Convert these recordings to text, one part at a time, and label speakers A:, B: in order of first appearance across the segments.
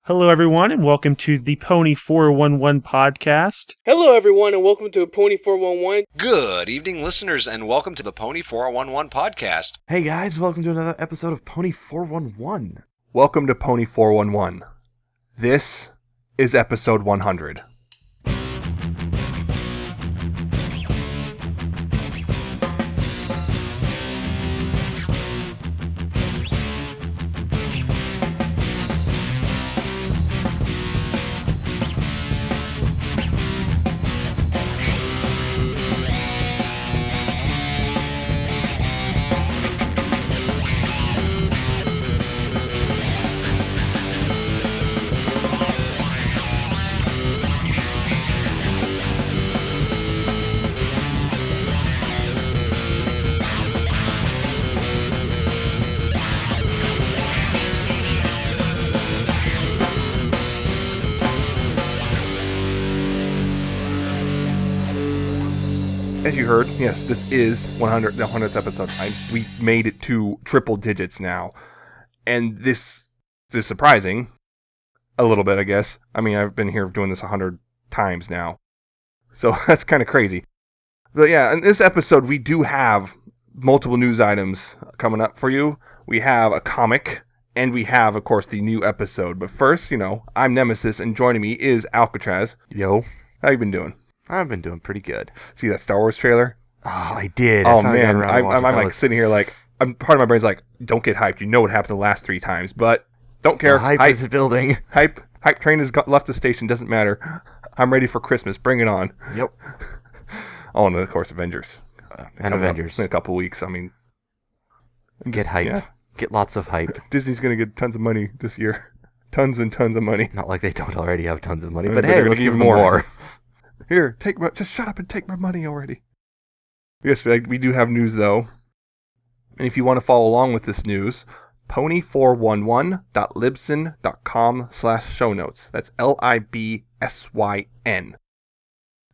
A: Hello, everyone, and welcome to the Pony 411 podcast.
B: Hello, everyone, and welcome to Pony 411.
C: Good evening, listeners, and welcome to the Pony 411 podcast.
D: Hey guys, welcome to another episode of Pony 411.
E: Welcome to Pony 411. This is episode 100. As you heard, yes, this is the 100th episode. We made it to triple digits now. And this is surprising. A little bit, I guess. I mean, I've been here doing this 100 times now. So that's kind of crazy. But yeah, in this episode, we do have multiple news items coming up for you. We have a comic, and we have, of course, the new episode. But first, I'm Nemesis, and joining me is Alca7raz.
D: Yo.
E: How you been doing?
D: I've been doing pretty good.
E: See that Star Wars trailer?
D: Oh, I did.
E: Oh, man. I'm like sitting here like, part of my brain's like, don't get hyped. You know what happened the last 3 times, but don't care.
D: Hype is building.
E: Hype train has left the station. Doesn't matter. I'm ready for Christmas. Bring it on.
D: Yep.
E: Oh, and of course, Avengers.
D: Avengers.
E: In a couple weeks. I mean.
D: Get hype.
E: Yeah.
D: Get lots of hype.
E: Disney's going to get tons of money this year. Tons and tons of money.
D: Not like they don't already have tons of money,
E: But
D: but
E: they're
D: hey,
E: gonna
D: let's
E: give
D: give them
E: more.
D: more.
E: Here, just shut up and take my money already. Yes, we do have news, though. And if you want to follow along with this news, pony411.libsyn.com/show notes. That's LIBSYN.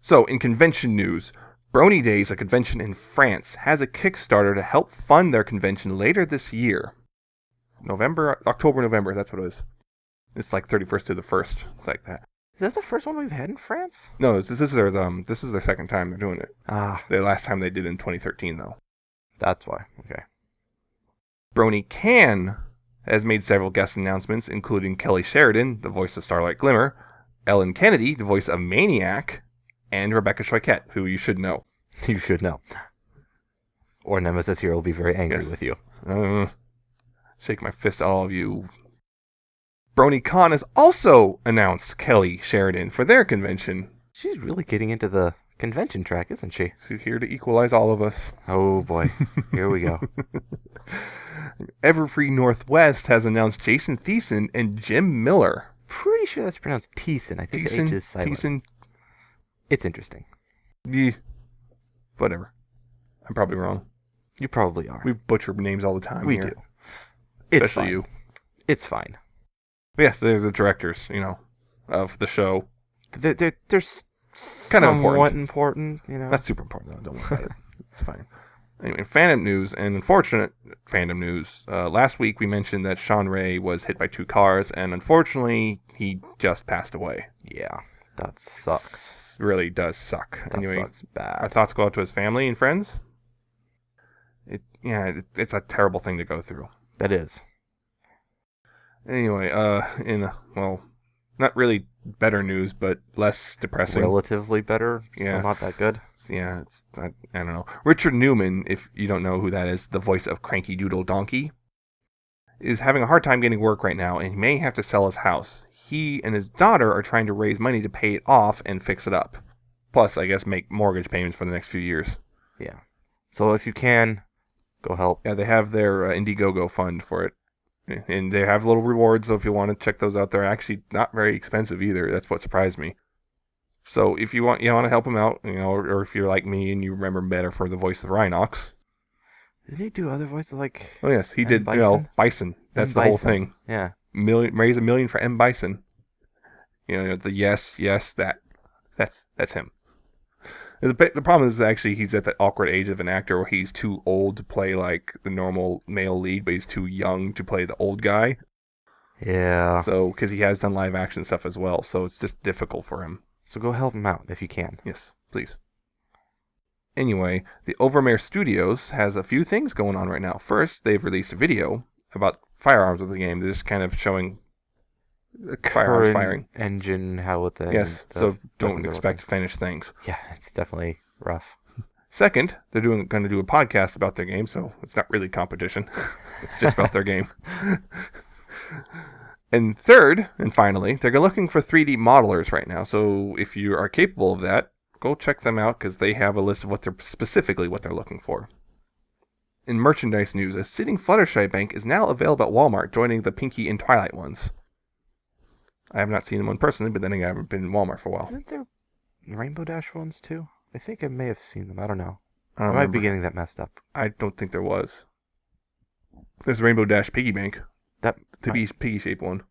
E: So, in convention news, Brony Days, a convention in France, has a Kickstarter to help fund their convention later this year. October, November, that's what it is. It's like 31st to the 1st, like that.
D: Is that the first one we've had in France?
E: No, this is their second time they're doing it. The last time they did it in 2013, though.
D: That's why. Okay.
E: Brony Can has made several guest announcements, including Kelly Sheridan, the voice of Starlight Glimmer, Ellen Kennedy, the voice of Maniac, and Rebecca Choquette, who you should know.
D: You should know. Or Nemesis here will be very angry with you.
E: Shake my fist at all of you. BronyCon has also announced Kelly Sheridan for their convention.
D: She's really getting into the convention track, isn't she?
E: She's here to equalize all of us.
D: Oh boy. Here we go.
E: Everfree Northwest has announced Jason Thiessen and Jim Miller.
D: Pretty sure that's pronounced Thiessen. I think the H is silent.
E: Thiessen.
D: It's interesting.
E: Yeah. Whatever. I'm probably wrong.
D: You probably are.
E: We butcher names all the time
D: We
E: here.
D: do. It's
E: Especially
D: fine.
E: you.
D: It's fine.
E: But yes, they're the directors, of the show.
D: They're
E: Kind of
D: somewhat important,
E: That's super important, though. Don't worry about it. It's fine. Anyway, fandom news, and unfortunate fandom news. Last week we mentioned that Sean Ray was hit by 2 cars, and unfortunately, he just passed away.
D: Yeah, that sucks.
E: It really does suck.
D: That sucks bad.
E: Our thoughts go out to his family and friends. It's a terrible thing to go through.
D: That is.
E: Anyway, not really better news, but less depressing.
D: Relatively better. Still not that good.
E: Yeah, I don't know. Richard Newman, if you don't know who that is, the voice of Cranky Doodle Donkey, is having a hard time getting work right now, and he may have to sell his house. He and his daughter are trying to raise money to pay it off and fix it up. Plus, I guess, make mortgage payments for the next few years.
D: Yeah. So if you can, go help.
E: Yeah, they have their Indiegogo fund for it. And they have little rewards, so if you want to check those out, they're actually not very expensive either. That's what surprised me. So if you want to help him out, or if you're like me and you remember him better for the voice of Rhinox.
D: Didn't he do other voices like?
E: Oh yes, he did.
D: Bison?
E: Bison. That's
D: M.
E: the whole
D: Bison.
E: thing.
D: Yeah.
E: Raise $1 million for M. Bison. The yes, that's him. The problem is actually he's at that awkward age of an actor where he's too old to play like the normal male lead, but he's too young to play the old guy.
D: Yeah.
E: So, because he has done live action stuff as well, so it's just difficult for him.
D: So go help him out if you can.
E: Yes, please. Anyway, the Overmare Studios has a few things going on right now. First, they've released a video about firearms of the game. They're just kind of showing firearms
D: Current
E: firing.
D: engine, how would the
E: Yes,
D: the
E: so don't
D: weapons are
E: expect
D: looking.
E: finished things.
D: Yeah, it's definitely rough.
E: Second, they're going to do a podcast about their game, so it's not really competition. It's just about their game. And third, and finally, they're looking for 3D modelers right now. So if you are capable of that, go check them out because they have a list of what they're looking for. In merchandise news, a sitting Fluttershy bank is now available at Walmart, joining the Pinky and Twilight ones. I have not seen one personally, but then again, I haven't been in Walmart for a while.
D: Isn't there Rainbow Dash ones too? I think I may have seen them. I don't know.
E: I
D: I
E: don't
D: might
E: remember.
D: be getting that messed up.
E: I don't think there was. There's Rainbow Dash Piggy Bank,
D: That
E: the piggy-shaped one.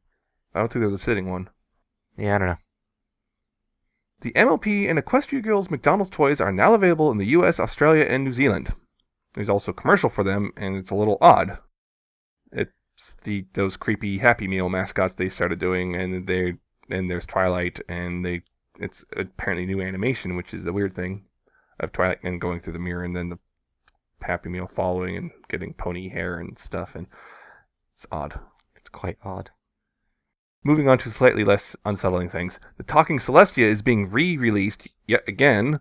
E: I don't think there's a sitting one.
D: Yeah, I don't know.
E: The MLP and Equestria Girls McDonald's toys are now available in the US, Australia, and New Zealand. There's also a commercial for them, and it's a little odd. It's those creepy Happy Meal mascots they started doing, and there's Twilight, and it's apparently new animation, which is the weird thing of Twilight and going through the mirror, and then the Happy Meal following and getting pony hair and stuff, and it's odd.
D: It's quite odd.
E: Moving on to slightly less unsettling things, the Talking Celestia is being re-released yet again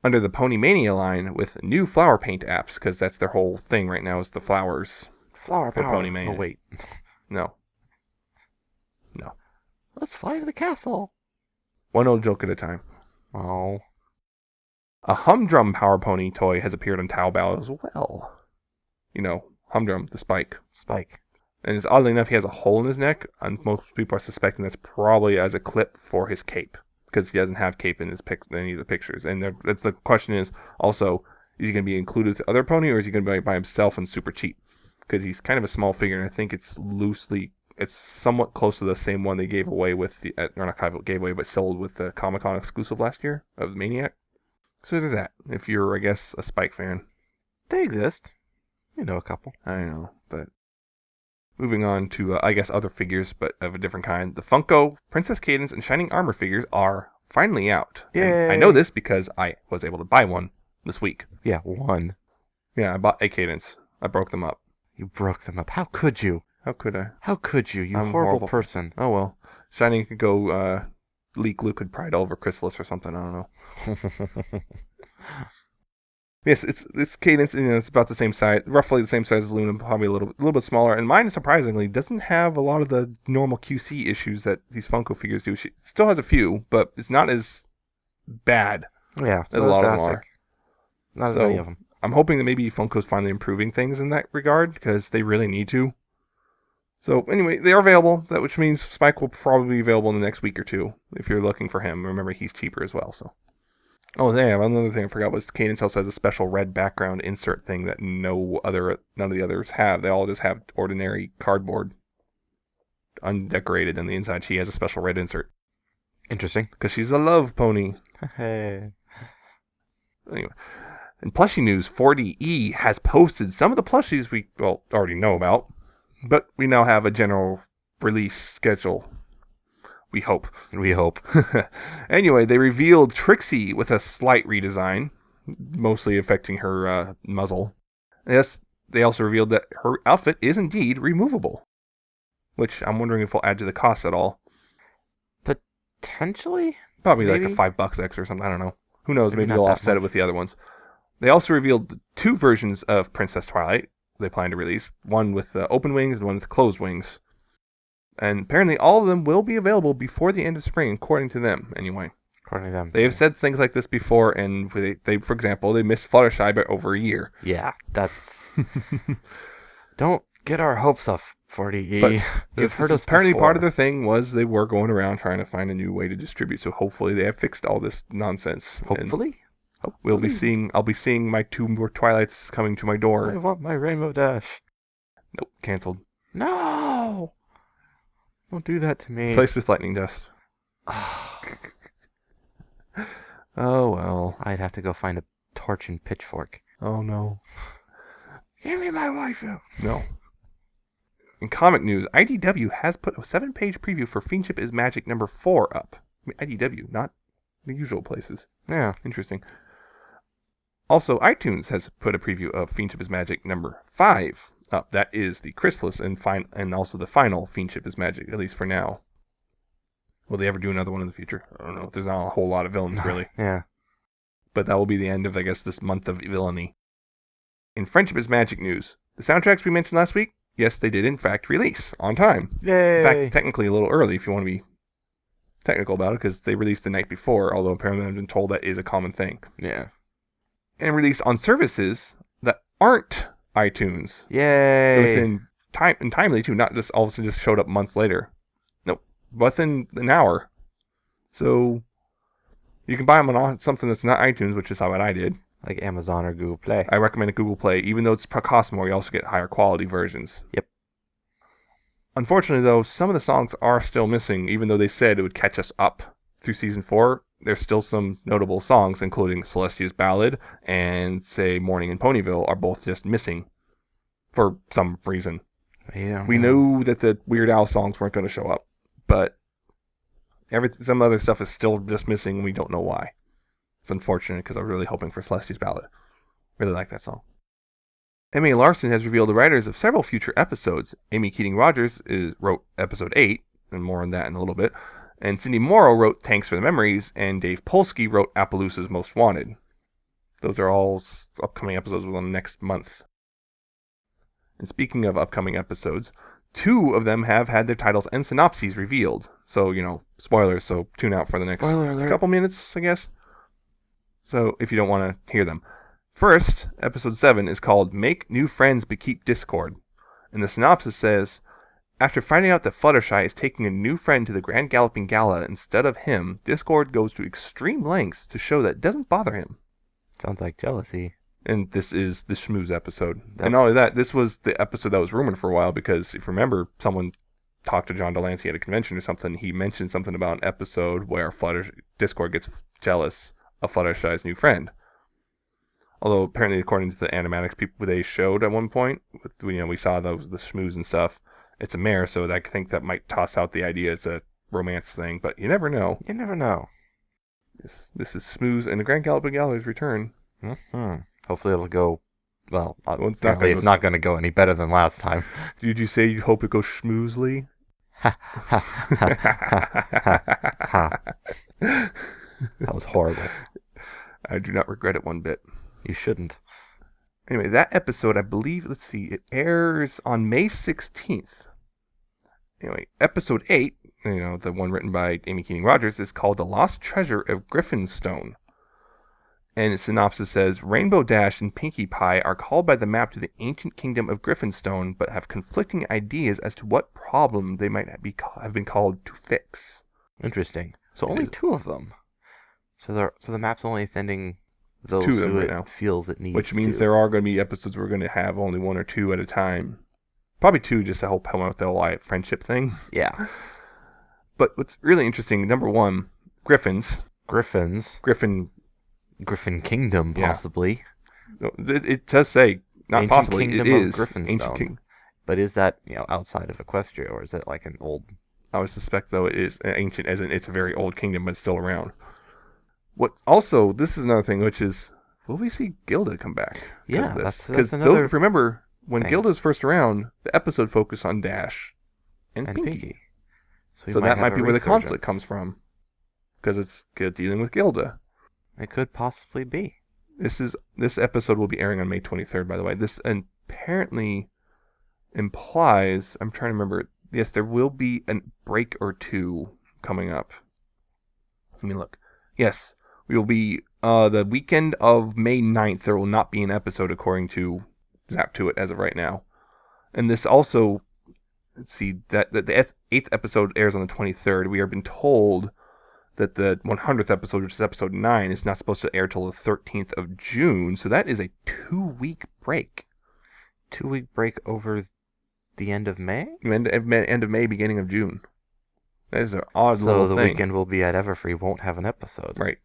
E: under the Pony Mania line with new flower paint apps, because that's their whole thing right now is the flowers.
D: Flower
E: For
D: power.
E: Pony Mania.
D: Oh, wait.
E: No.
D: Let's fly to the castle.
E: One old joke at a time.
D: Oh.
E: A Humdrum Power Pony toy has appeared on Taobao as well. You know, Humdrum, the spike.
D: Spike.
E: And it's oddly enough, he has a hole in his neck, and most people are suspecting that's probably as a clip for his cape, because he doesn't have cape in any of the pictures. And that's the question is also, is he going to be included with the other pony, or is he going to be by himself and super cheap? Because he's kind of a small figure, and I think it's somewhat close to the same one they gave away with but sold with the Comic-Con exclusive last year of the Maniac. So there's that. If you're, I guess, a Spike fan.
D: They exist. You know a couple.
E: I know, but moving on to, I guess, other figures, but of a different kind. The Funko Princess Cadance and Shining Armor figures are finally out.
D: Yay!
E: And I know this because I was able to buy one this week.
D: Yeah, one.
E: Yeah, I bought a Cadance. I broke them up.
D: You broke them up. How could you?
E: How could I?
D: How could you? You
E: I'm
D: horrible
E: horrible.
D: person.
E: Oh, well. Shining could go leak liquid pride all over Chrysalis or something. I don't know. Yes, it's Cadance, it's about the same size, roughly the same size as Luna, probably a little bit smaller. And mine, surprisingly, doesn't have a lot of the normal QC issues that these Funko figures do. She still has a few, but it's not as bad
D: Yeah,
E: as a lot of them are.
D: drastic. Not as
E: So-
D: many of them.
E: I'm hoping that maybe Funko's finally improving things in that regard, because they really need to. So anyway, they are available, which means Spike will probably be available in the next week or two if you're looking for him. Remember, he's cheaper as well. So. Oh, yeah. Another thing I forgot was Cadance also has a special red background insert thing that none of the others have. They all just have ordinary cardboard, undecorated on the inside. She has a special red insert
D: Interesting.
E: because she's a love pony.
D: Hey.
E: Anyway, in plushie news, 40E has posted some of the plushies we already know about, but we now have a general release schedule. We hope.
D: We hope.
E: Anyway, they revealed Trixie with a slight redesign, mostly affecting her muzzle. Yes, they also revealed that her outfit is indeed removable, which I'm wondering if will add to the cost at all.
D: Potentially?
E: Probably
D: Maybe.
E: like a $5 extra or something. I don't know. Who knows?
D: Maybe
E: Maybe
D: not
E: they'll
D: that
E: offset it
D: much.
E: with the other ones. They also revealed 2 versions of Princess Twilight they plan to release. One with open wings and one with closed wings. And apparently all of them will be available before the end of spring, according to them, anyway.
D: According to them.
E: They have said things like this before, and they for example, they missed Fluttershy by over a year.
D: Yeah, that's... Don't get our hopes up, 40E.
E: But
D: You've heard us
E: apparently
D: before.
E: part of their thing was they were going around trying to find a new way to distribute, so hopefully they have fixed all this nonsense. And
D: Hopefully?
E: I'll be seeing my 2 more Twilights coming to my
D: I
E: door.
D: want my Rainbow Dash.
E: Nope, canceled.
D: No! Don't do that to me.
E: Replaced with lightning dust. Oh well.
D: I'd have to go find a torch and pitchfork.
E: Oh no.
D: Give me my waifu.
E: No. In comic news, IDW has put a 7-page preview for Fiendship is Magic number 4 up. I mean, IDW, not the usual places.
D: Yeah.
E: Interesting. Also, iTunes has put a preview of Fiendship is Magic number 5 up. That is the Chrysalis and also the final Fiendship is Magic, at least for now. Will they ever do another one in the future? I don't know. There's not a whole lot of villains, really.
D: Yeah.
E: But that will be the end of, I guess, this month of villainy. In Friendship is Magic news, the soundtracks we mentioned last week, yes, they did in fact release on time.
D: Yay!
E: In fact, technically a little early if you want to be technical about it, because they released the night before, although apparently I've been told that is a common thing.
D: Yeah.
E: And released on services that aren't iTunes.
D: Yay!
E: Within time, and timely too, not just all of a sudden just showed up months later. No, within an hour. So you can buy them on something that's not iTunes, which is what I did.
D: Like Amazon or Google Play.
E: I recommend a Google Play, even though it's cost more. You also get higher quality versions.
D: Yep.
E: Unfortunately, though, some of the songs are still missing, even though they said it would catch us up through season 4. There's still some notable songs, including Celestia's Ballad and, say, Morning in Ponyville, are both just missing for some reason.
D: Yeah.
E: We knew that the Weird Al songs weren't going to show up, but some other stuff is still just missing, and we don't know why. It's unfortunate because I was really hoping for Celestia's Ballad. Really like that song. M.A. Larson has revealed the writers of several future episodes. Amy Keating Rogers wrote episode 8, and more on that in a little bit. And Cindy Morrow wrote Thanks for the Memories, and Dave Polsky wrote Appaloosa's Most Wanted. Those are all upcoming episodes within the next month. And speaking of upcoming episodes, 2 of them have had their titles and synopses revealed. So, spoilers, so tune out for the next couple minutes, I guess. So, if you don't want to hear them. First, episode 7 is called Make New Friends But Keep Discord. And the synopsis says, after finding out that Fluttershy is taking a new friend to the Grand Galloping Gala instead of him, Discord goes to extreme lengths to show that it doesn't bother him.
D: Sounds like jealousy.
E: And this is the Schmooze episode. And not only that, this was the episode that was rumored for a while because, if you remember, someone talked to John Delancey at a convention or something. He mentioned something about an episode where Discord gets jealous of Fluttershy's new friend. Although apparently, according to the animatics people they showed at one point, we saw the schmooze and stuff. It's a mare, so I think that might toss out the idea as a romance thing. But you never know.
D: You never know.
E: This is Schmooze and the Grand Galloping Gala's return.
D: Mm-hmm. Hopefully it'll go, well,
E: it's
D: not going to go any better than last time.
E: Did you say you hope it goes schmoozely?
D: That was horrible.
E: I do not regret it one bit.
D: You shouldn't.
E: Anyway, that episode, I believe, it airs on May 16th. Anyway, episode 8, the one written by Amy Keating Rogers, is called The Lost Treasure of Griffinstone. And its synopsis says, Rainbow Dash and Pinkie Pie are called by the map to the ancient kingdom of Griffinstone, but have conflicting ideas as to what problem they might have been called to fix.
D: Interesting. So only 2 of them. So the map's only sending those
E: 2 of them
D: who
E: right
D: it
E: now.
D: feels it needs
E: Which means
D: to.
E: there are going to be episodes we're going to have only 1 or 2 at a time. Probably 2 just to help out with the whole friendship thing.
D: Yeah.
E: But what's really interesting, number 1, Griffins. Griffin
D: Kingdom, possibly.
E: Yeah. It does say, not
D: ancient
E: possibly,
D: kingdom
E: it is.
D: of Griffinstone. But is that, outside of Equestria, or is it like an old...
E: I would suspect, though, it is ancient, as in it's a very old kingdom, but it's still around. What also, this is another thing, which is, will we see Gilda come back?
D: Yeah, that's another.
E: If you remember, when
D: thing.
E: Gilda's first around, the episode focused on Dash and Pinkie.
D: So
E: that might be where the conflict comes from, because it's dealing with Gilda.
D: It could possibly be.
E: This episode will be airing on May 23rd, by the way. This apparently implies, I'm trying to remember, yes, there will be a break or 2 coming up. Let me look. Yes, we will be, the weekend of May 9th, there will not be an episode according to Zap2It as of right now. And this also, let's see, that the 8th episode airs on the 23rd. We have been told that the 100th episode, which is episode 9, is not supposed to air till the 13th of June. So that is a 2-week break.
D: 2-week break over the end of May?
E: End of May, beginning of June. That is an odd little thing.
D: So the weekend will be at Everfree, won't have an episode.
E: Right.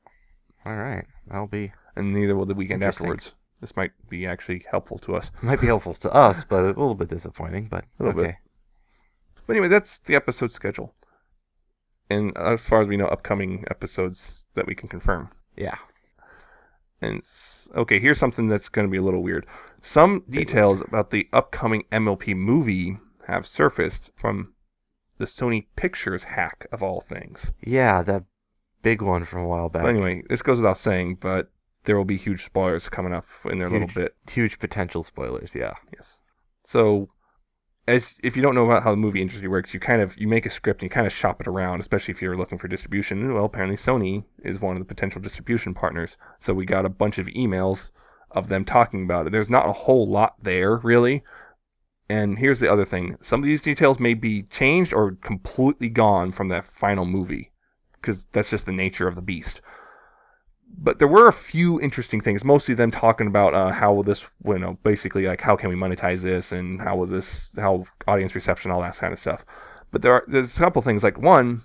D: All right. That'll be...
E: And neither will the weekend afterwards. This might be actually helpful to us.
D: It might be helpful to us, but a little bit disappointing, but
E: a little
D: okay.
E: bit. But anyway, that's the episode schedule. And as far as we know, upcoming episodes that we can confirm.
D: Yeah.
E: And okay, here's something that's going to be a little weird. Some details about the upcoming MLP movie have surfaced from the Sony Pictures hack of all things.
D: Yeah, that big one from a while back.
E: But anyway, this goes without saying, but there will be huge spoilers coming up in there a little bit.
D: Huge potential spoilers, yeah.
E: Yes. So, if you don't know about how the movie industry works, you make a script and you kind of shop it around, especially if you're looking for distribution. Well, apparently Sony is one of the potential distribution partners. So we got a bunch of emails of them talking about it. There's not a whole lot there, really. And here's the other thing. Some of these details may be changed or completely gone from that final movie, because that's just the nature of the beast. But there were a few interesting things, mostly them talking about how will this, basically like how can we monetize this and how audience reception, all that kind of stuff. But there's a couple things, like one,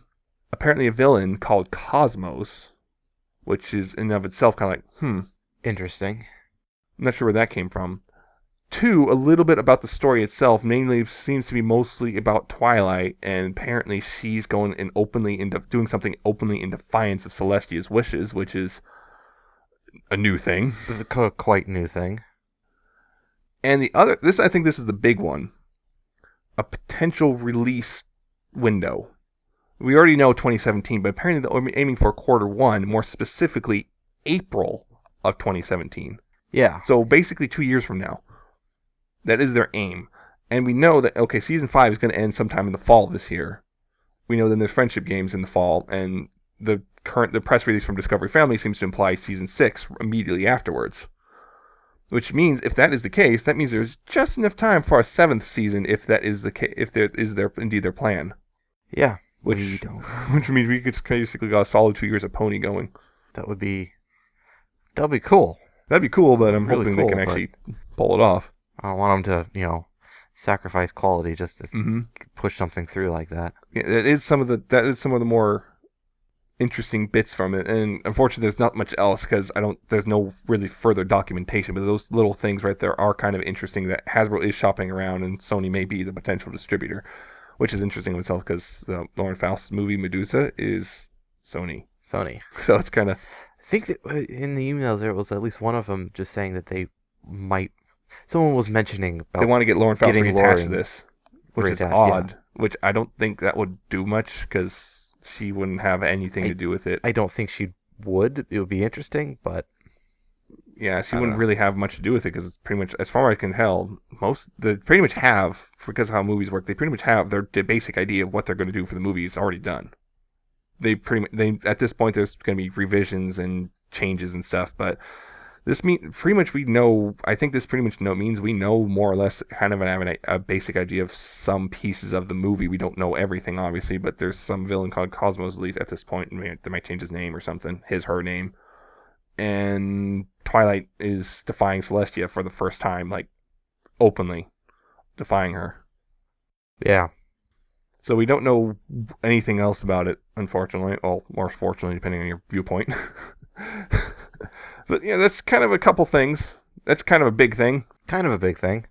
E: apparently a villain called Cosmos, which is in and of itself kind of like,
D: Interesting.
E: I'm not sure where that came from. Two, a little bit about the story itself, mainly seems to be mostly about Twilight, and apparently she's going and doing something openly in defiance of Celestia's wishes, which is a new thing.
D: Quite new thing.
E: And I think this is the big one. A potential release window. We already know 2017, but apparently they're aiming for Q1, more specifically April of 2017.
D: Yeah.
E: So basically 2 years from now. That is their aim. And we know that, okay, Season 5 is going to end sometime in the fall of this year. We know that there's Friendship games in the fall, and the press release from Discovery Family seems to imply Season 6 immediately afterwards. Which means, if that is the case, that means there's just enough time for a 7th season if that is the case, if there is indeed their plan.
D: Yeah.
E: Which means we could basically got a solid 2 years of Pony going.
D: That would be cool.
E: That'd be cool, but I'm
D: Really
E: hoping
D: cool,
E: they can actually pull it off.
D: I don't want them to, sacrifice quality just to push something through like that.
E: Yeah, that is some of the more interesting bits from it, and unfortunately, there's not much else because there's no really further documentation. But those little things right there are kind of interesting. That Hasbro is shopping around, and Sony may be the potential distributor, which is interesting in itself because Lauren Faust's movie Medusa is Sony. So it's kind of.
D: I think that in the emails there was at least one of them just saying that they might. Someone was mentioning about
E: they want to get Lauren Faust reattached to
D: Lauren
E: this, which is
D: reattached,
E: odd.
D: yeah.
E: Which I don't think that would do much because she wouldn't have anything to do with it.
D: I don't think she would. It would be interesting, but
E: yeah, she wouldn't really have much to do with it because it's pretty much, as far as I can tell, they pretty much have, because of how movies work, they pretty much have their basic idea of what they're going to do for the movie is already done. They at this point there's going to be revisions and changes and stuff, but this pretty much we know. I think this pretty much means we know more or less kind of a basic idea of some pieces of the movie. We don't know everything, obviously, but there's some villain called Cosmos Elite at this point. They might change his name or something, her name. And Twilight is defying Celestia for the first time, like openly defying her.
D: yeah.
E: So we don't know anything else about it, unfortunately. Well, more fortunately, depending on your viewpoint. But yeah, that's kind of a couple things. That's kind of a big thing.
D: Kind of a big thing.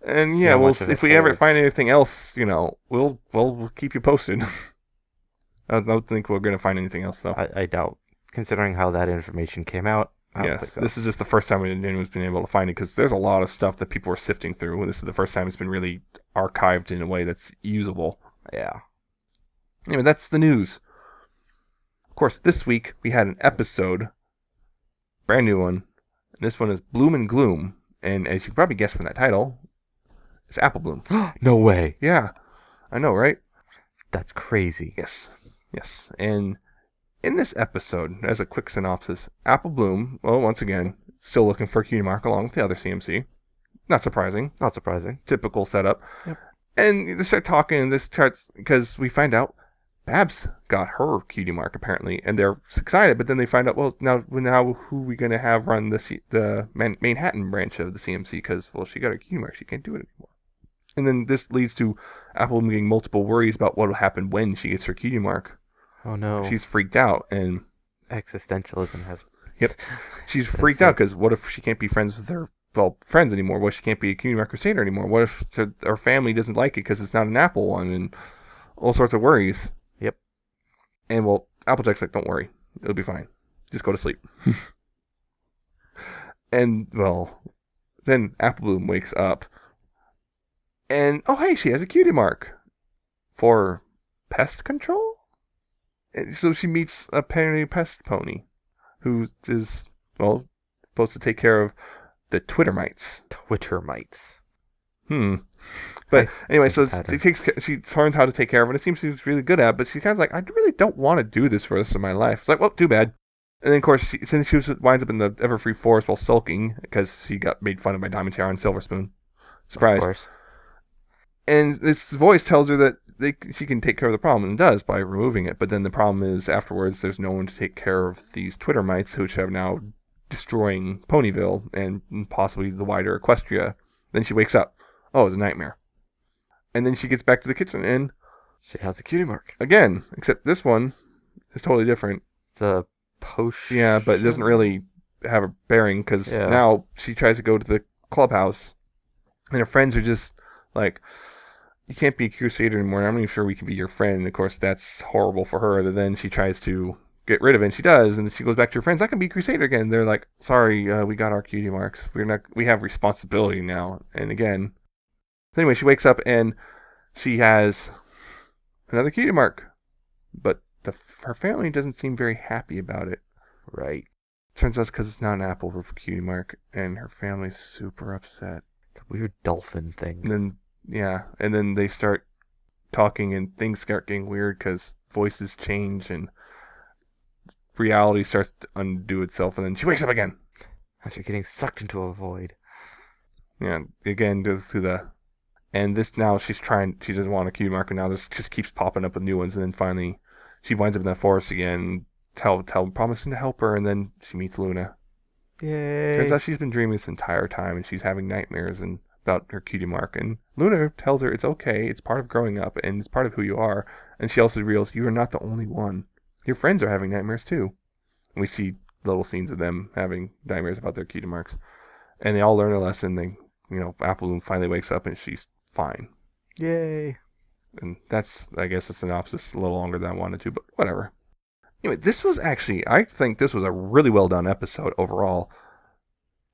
E: And yeah, if we ever find anything else, we'll keep you posted. I don't think we're going to find anything else, though.
D: I doubt, considering how that information came out. I don't think so.
E: This is just the first time anyone's been able to find it, because there's a lot of stuff that people are sifting through, and this is the first time it's been really archived in a way that's usable.
D: Yeah.
E: Anyway, that's the news. Of course, this week we had an episode, brand new one, and this one is Bloom and Gloom, and as you probably guessed from that title, it's Apple Bloom.
D: No way.
E: Yeah, I know, right?
D: That's crazy.
E: Yes. And in this episode, as a quick synopsis, Apple Bloom, well, once again, still looking for a cutie mark along with the other CMC. Not surprising.
D: Not surprising.
E: Typical setup.
D: Yep.
E: And they start talking, and this starts, because we find out Babs got her cutie mark, apparently, and they're excited, but then they find out, well, now who are we going to have run the Manhattan branch of the CMC, because, well, she got her cutie mark, she can't do it anymore. And then this leads to Apple getting multiple worries about what will happen when she gets her cutie mark.
D: Oh, no.
E: She's freaked out, and
D: Existentialism has...
E: Yep. She's freaked out, because what if she can't be friends with her friends anymore? What if she can't be a Cutie Mark Crusader anymore? What if her family doesn't like it because it's not an Apple one, and all sorts of worries.
D: Yep.
E: And Applejack's like, don't worry, it'll be fine. Just go to sleep. And then Apple Bloom wakes up, and hey, she has a Cutie Mark for pest control. And so she meets apparently a pest pony, who is supposed to take care of the Twittermites. But anyway, so she learns how to take care of it. It seems she's really good at it, but she's kind of like, I really don't want to do this for the rest of my life. It's like, well, too bad. And then, of course, since she winds up in the Everfree Forest while sulking because she got made fun of by Diamond Tiara and Silver Spoon. Surprise. Of course. And this voice tells her that she can take care of the problem, and does by removing it. But then the problem is, afterwards, there's no one to take care of these Twittermites, which have now destroying Ponyville and possibly the wider Equestria. Then she wakes up. Oh, it's a nightmare. And then she gets back to the kitchen, and
D: she has a Cutie Mark.
E: Again, except this one is totally different.
D: It's a potion.
E: Yeah, but it doesn't really have a bearing, because now she tries to go to the clubhouse, and her friends are just like, you can't be a Crusader anymore, and I'm not even sure we can be your friend. And of course, that's horrible for her. And then she tries to get rid of it, and she does, and then she goes back to her friends. I can be a Crusader again. And they're like, sorry, we got our Cutie Marks. We have responsibility now. And again, anyway, she wakes up and she has another Cutie Mark, but her family doesn't seem very happy about it.
D: Right.
E: Turns out it's because it's not an Apple Cutie Mark, and her family's super upset.
D: It's a weird dolphin thing.
E: And then they start talking, and things start getting weird because voices change, and reality starts to undo itself, and then she wakes up again.
D: After getting sucked into a void.
E: Yeah, again, goes through the... And this now, she doesn't want a Cutie Mark, and now this just keeps popping up with new ones, and then finally she winds up in that forest again, promising to help her, and then she meets Luna.
D: Yay.
E: Turns out she's been dreaming this entire time, and she's having nightmares about her Cutie Mark, and Luna tells her it's okay, it's part of growing up, and it's part of who you are. And she also reveals you are not the only one. Your friends are having nightmares too. And we see little scenes of them having nightmares about their Cutie Marks, and they all learn a lesson. Apple Bloom finally wakes up, and she's fine.
D: Yay.
E: And that's, I guess, a synopsis a little longer than I wanted to, but whatever. Anyway, I think this was a really well done episode overall.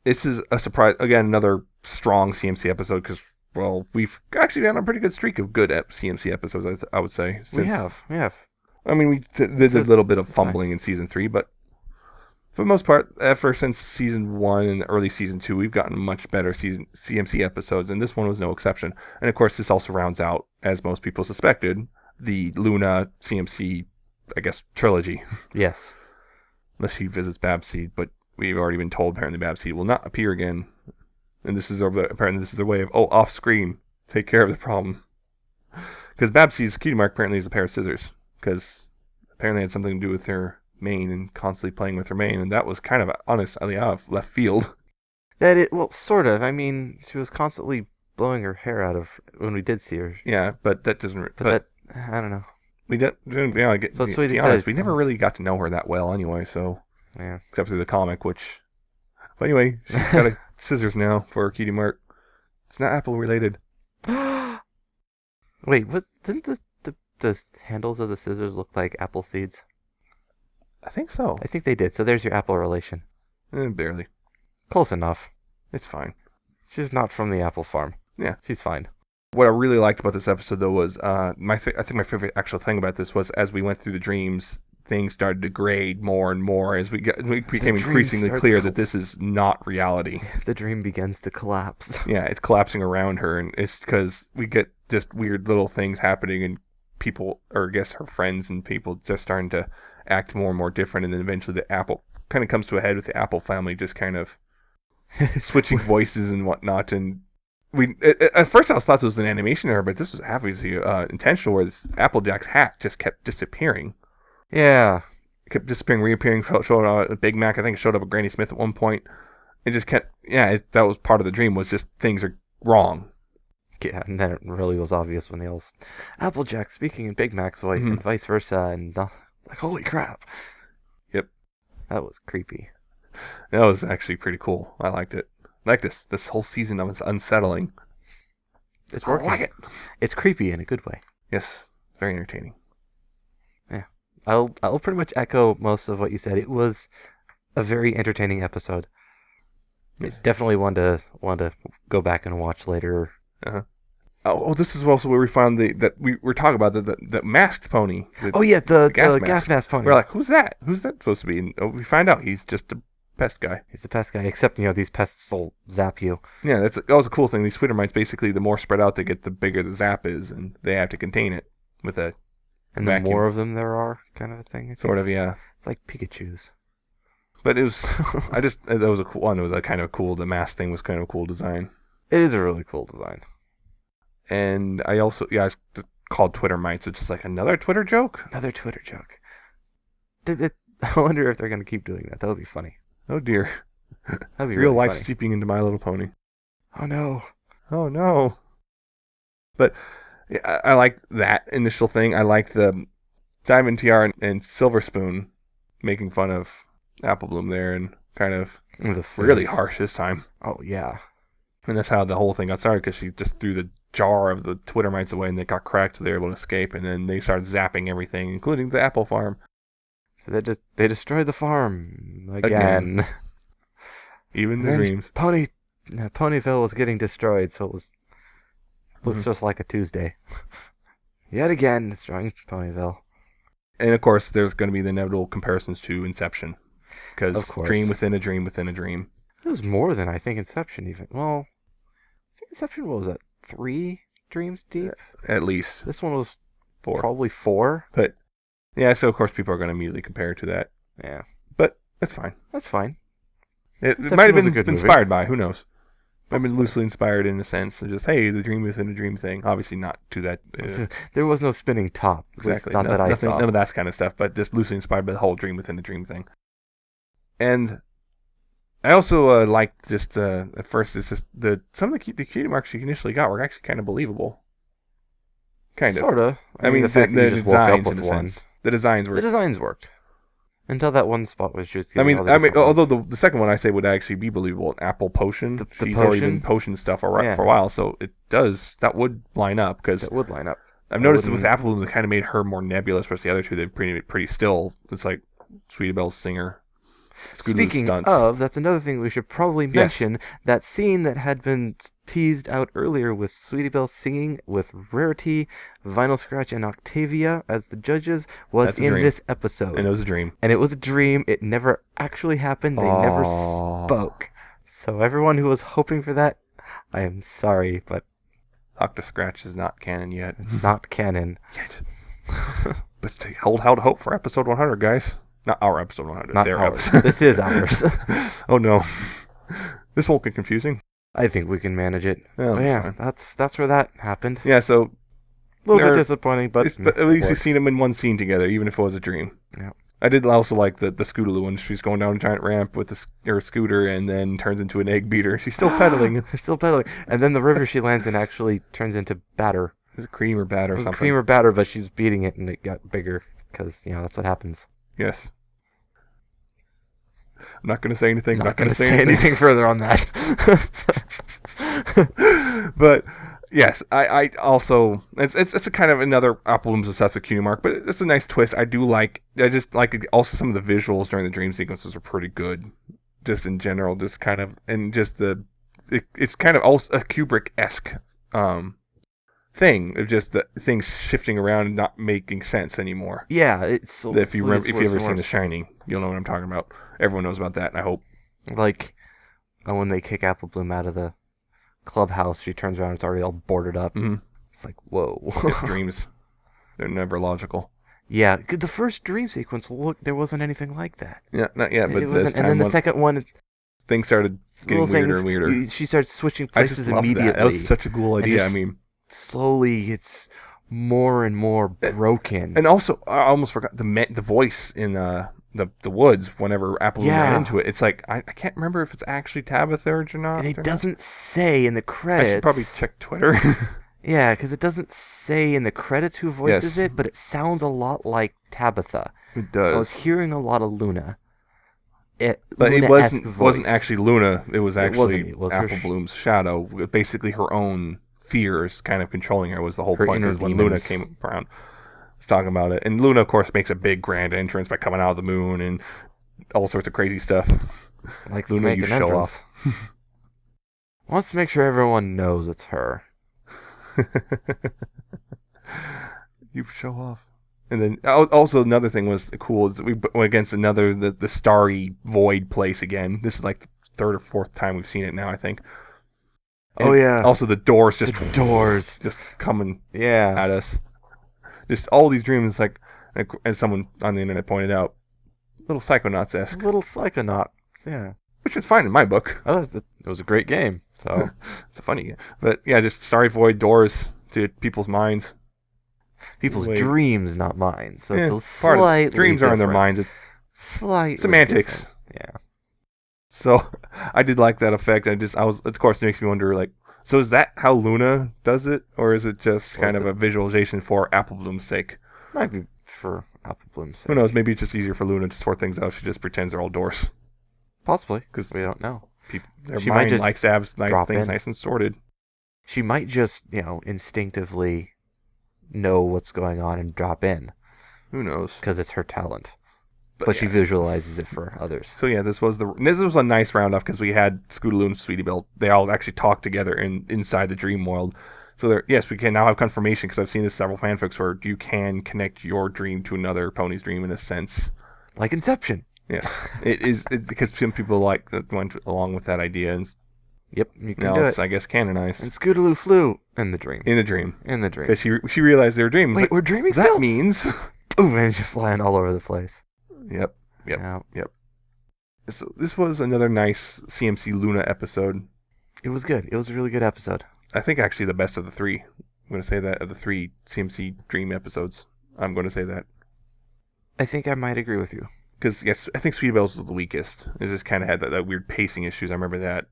E: This is a surprise, again, another strong CMC episode, because, we've actually been on a pretty good streak of good CMC episodes, I would say.
D: We have.
E: I mean, there's a little bit of fumbling in Season 3, but for the most part, ever since Season 1 and early Season 2, we've gotten much better CMC episodes, and this one was no exception. And of course, this also rounds out, as most people suspected, the Luna CMC, I guess, trilogy.
D: Yes.
E: Unless she visits Babseed, but we've already been told apparently Babseed will not appear again. And apparently this is their way of, off screen, take care of the problem. Because Babseed's Cutie Mark apparently is a pair of scissors. Because apparently it had something to do with her mane and constantly playing with her mane. And that was kind of honestly out of left field.
D: Sort of. I mean, she was constantly blowing her hair out of when we did see her.
E: Yeah, but that doesn't...
D: I don't know.
E: We didn't, to be honest, we never really got to know her that well anyway, so...
D: Yeah.
E: Except through the comic, which... But anyway, she's got scissors now for her Cutie Mark. It's not Apple related.
D: Wait, didn't the handles of the scissors look like apple seeds?
E: I think so.
D: I think they did, so there's your Apple relation.
E: Barely.
D: Close enough.
E: It's fine.
D: She's not from the apple farm.
E: Yeah.
D: She's fine.
E: What I really liked about this episode, though, was I think my favorite actual thing about this was as we went through the dreams, things started to degrade more and more as we became increasingly clear that this is not reality.
D: The dream begins to collapse.
E: Yeah, it's collapsing around her, and it's because we get just weird little things happening, and people, or I guess her friends and people, just starting to act more and more different, and then eventually the Apple kind of comes to a head with the Apple family just kind of switching voices and whatnot, and at first I thought it was an animation error, but this was obviously intentional, where Applejack's hat just kept disappearing.
D: Yeah.
E: It kept disappearing, reappearing, showed up at Big Mac. I think it showed up at Granny Smith at one point. It just kept, that was part of the dream, was just things are wrong.
D: Yeah, and then it really was obvious when they all... Applejack speaking in Big Mac's voice and vice versa, and like, holy crap.
E: Yep.
D: That was creepy.
E: That was actually pretty cool. I liked it. like this. This whole season of it's unsettling.
D: It's working. I like it. It's creepy in a good way.
E: Yes, very entertaining.
D: Yeah, I'll pretty much echo most of what you said. It was a very entertaining episode.
E: Yes.
D: Definitely one to go back and watch later.
E: Uh-huh. Oh, this is also where we found that we were talking about the masked pony.
D: The gas mask pony.
E: We're like, who's that? Who's that supposed to be? And we find out he's just a pest guy.
D: He's a pest guy, except these pests will zap you.
E: Yeah, that was a cool thing. These Twitter mites, basically, the more spread out they get, the bigger the zap is, and they have to contain it with a
D: and
E: vacuum.
D: The more of them there are, kind of a thing.
E: Sort of, yeah.
D: It's like Pikachu's.
E: But it was, that was a cool one. It was a kind of cool. The mask thing was kind of a cool design.
D: It is a really cool design.
E: And I also, I called Twitter mites, which is like another Twitter joke.
D: Another Twitter joke. I wonder if they're going to keep doing that. That would be funny.
E: Oh dear.
D: That'd be
E: real
D: really
E: life
D: funny.
E: seeping into My Little Pony.
D: Oh no.
E: Oh no. But yeah, I like that initial thing. I like the Diamond Tiara and Silver Spoon making fun of Apple Bloom there and kind of really harsh this time.
D: Oh yeah.
E: And that's how the whole thing got started, because she just threw the jar of the Twitter mites away and they got cracked, so they were able to escape, and then they started zapping everything, including the apple farm.
D: So they destroyed the farm again.
E: Even the dreams.
D: Ponyville was getting destroyed, so it looks just like a Tuesday. Yet again, destroying Ponyville.
E: And of course, there's going to be the inevitable comparisons to Inception, because dream within a dream within a dream.
D: It was more than, I think, Inception even. Well, I think Inception, what was that, 3 dreams deep?
E: At least.
D: This one was
E: 4.
D: Probably 4.
E: But, yeah, so of course people are going to immediately compare it to that.
D: Yeah.
E: But, that's fine.
D: That's fine.
E: It might have been inspired by, who knows? Might have been loosely inspired in a sense. Of just, hey, the dream within a dream thing. Obviously not to that.
D: There was no spinning top.
E: Exactly.
D: Not that I saw.
E: None of that kind of stuff, but just loosely inspired by the whole dream within a dream thing. And I also liked just, at first, it's just some of the cutie marks she initially got were actually kind of believable. Kind of.
D: Sort of.
E: I mean,
D: the fact that you just woke up
E: designs,
D: with
E: in a
D: one.
E: sense. The designs were...
D: The designs worked. Until that one spot was just...
E: although the second one I say would actually be believable. Apple potion. She's already been potion stuff for a while, so that would line up. Because
D: it would line up.
E: I've noticed that with Apple Bloom, they kind of made her more nebulous, whereas the other two, they've pretty still. It's like Sweetie Belle's singer.
D: Speaking of, that's another thing we should probably mention. That scene that had been teased out earlier with Sweetie Belle singing with Rarity, Vinyl Scratch, and Octavia as the judges was in this episode.
E: And it was a dream.
D: And it was a dream. It never actually happened. They never spoke. So everyone who was hoping for that, I am sorry, but...
E: Octa Scratch is not canon yet.
D: It's not canon.
E: Yet. But hold out hope for episode 100, guys. Not our episode 100.
D: Not
E: their
D: ours.
E: episode.
D: This is ours.
E: Oh no. This won't get confusing.
D: I think we can manage it.
E: Yeah,
D: that's where that happened.
E: Yeah, so...
D: A little bit disappointing, but
E: at least we've seen them in one scene together, even if it was a dream.
D: Yeah.
E: I did also like the Scootaloo when she's going down a giant ramp with her scooter and then turns into an egg beater. She's still pedaling.
D: Still pedaling. And then the river she lands in actually turns into batter.
E: Is it cream or batter or something?
D: Cream or batter, but she was beating it and it got bigger because, that's what happens.
E: Yes. I'm not going to say anything.
D: Not going to say anything further on that.
E: But yes, I also it's a kind of another Apple Bloom's obsessed with cutie mark, but it's a nice twist. I just like also some of the visuals during the dream sequences are pretty good. Just in general, just kind of, and just it's kind of also a Kubrick-esque thing of just the things shifting around and not making sense anymore.
D: Yeah, it's
E: if you've ever seen The Shining, you'll know what I'm talking about. Everyone knows about that, and I hope.
D: Like when they kick Apple Bloom out of the clubhouse, she turns around, it's already all boarded up.
E: Mm-hmm.
D: It's like, whoa.
E: Dreams, they're never logical.
D: Yeah, the first dream sequence, there wasn't anything like that.
E: Yeah, not yet, but this time,
D: and then the second one,
E: things started getting weirder and weirder.
D: She started switching places immediately.
E: That was such a cool idea. I mean,
D: slowly it's more and more broken.
E: And also, I almost forgot the voice in the woods whenever Apple ran into it. It's like I can't remember if it's actually Tabitha or not.
D: And it doesn't say in the credits.
E: I should probably check Twitter.
D: Yeah, because it doesn't say in the credits who voices it, but it sounds a lot like Tabitha.
E: It does.
D: I was hearing a lot of Luna.
E: But it
D: Luna-esque
E: wasn't
D: voice.
E: actually Luna. It was actually
D: It was her
E: Apple Bloom's shadow. Basically, her own fears kind of controlling her was the whole
D: Her
E: point.
D: inner
E: Because when
D: demons.
E: Luna came around, was talking about it, and Luna, of course, makes a big grand entrance by coming out of the moon and all sorts of crazy stuff.
D: Likes
E: Luna,
D: to make
E: you
D: an
E: show
D: entrance. Wants to make sure everyone knows it's her.
E: You show off. And then also another thing was cool is that we went against the starry void place again. This is like the third or fourth time we've seen it now, I think. And also the doors just coming at us. Just all these dreams, like as someone on the internet pointed out, little Psychonauts-esque.
D: Little Psychonauts, yeah.
E: Which is fine in my book.
D: Oh, it was a great game. So
E: it's a funny game. But yeah, just starry void doors to people's minds.
D: People's dreams, not mine. So it's a
E: part
D: slightly
E: of dreams are in their
D: different.
E: minds. It's
D: Slightly
E: semantics.
D: different. Yeah.
E: So I did like that effect. Of course, it makes me wonder, like, so is that how Luna does it, or is it just kind of a visualization for Apple Bloom's sake?
D: Might be for Apple Bloom's sake.
E: Who knows? Maybe it's just easier for Luna to sort things out. She just pretends they're all doors.
D: Possibly, because we don't know.
E: Their
D: She
E: mind
D: might just
E: likes to have
D: drop
E: things
D: in.
E: nice and sorted.
D: She might just, instinctively know what's going on and drop in
E: Who knows?
D: because it's her talent. But she visualizes it for others.
E: So yeah, this was a nice round off because we had Scootaloo and Sweetie Belle. They all actually talked together inside the dream world. So we can now have confirmation because I've seen this several fanfics where you can connect your dream to another pony's dream in a sense.
D: Like Inception.
E: Yeah, it is because some people went along with that idea, and
D: Yep, you can
E: now
D: do
E: it's
D: it.
E: I guess canonized
D: And Scootaloo flew in the dream.
E: in the dream
D: Because
E: because she realized they were dreams.
D: wait, we're dreaming
E: that
D: still?
E: means
D: Boom, and she's flying all over the place.
E: Yep.
D: Yeah.
E: So this was another nice CMC Luna episode.
D: It was good. It was a really good episode.
E: I think actually the best of the three. I'm going to say that of the 3 CMC Dream episodes. I'm going to say that.
D: I think I might agree with you.
E: Because, yes, I think Sweetie Belle's was the weakest. It just kind of had that weird pacing issues. I remember that.